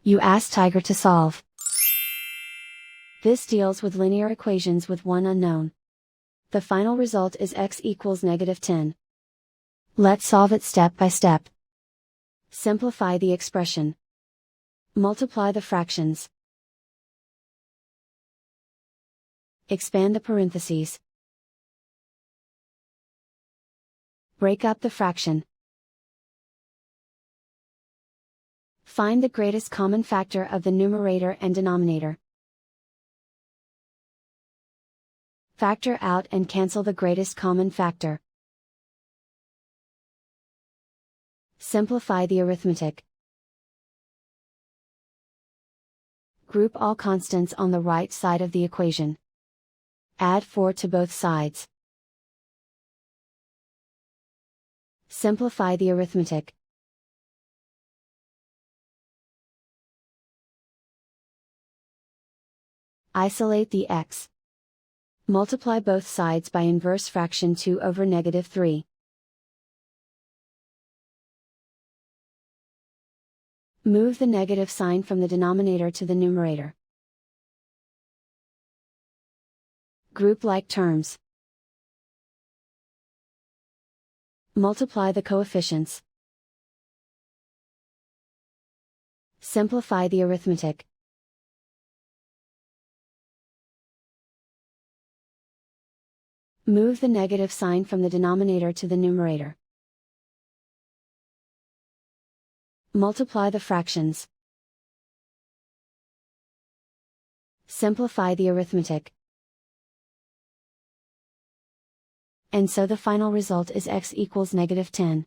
You ask Tiger to solve. This deals with linear equations with one unknown. The final result is x equals -10. Let's solve it step by step. Simplify the expression. Multiply the fractions. Expand the parentheses. Break up the fraction. Find the greatest common factor of the numerator and denominator. Factor out and cancel the greatest common factor. Simplify the arithmetic. Group all constants on the right side of the equation. Add 4 to both sides. Simplify the arithmetic. Isolate the x. Multiply both sides by inverse fraction 2 over -3. Move the negative sign from the denominator to the numerator. Group like terms. Multiply the coefficients. Simplify the arithmetic. Move the negative sign from the denominator to the numerator. Multiply the fractions. Simplify the arithmetic. And so the final result is x equals -10.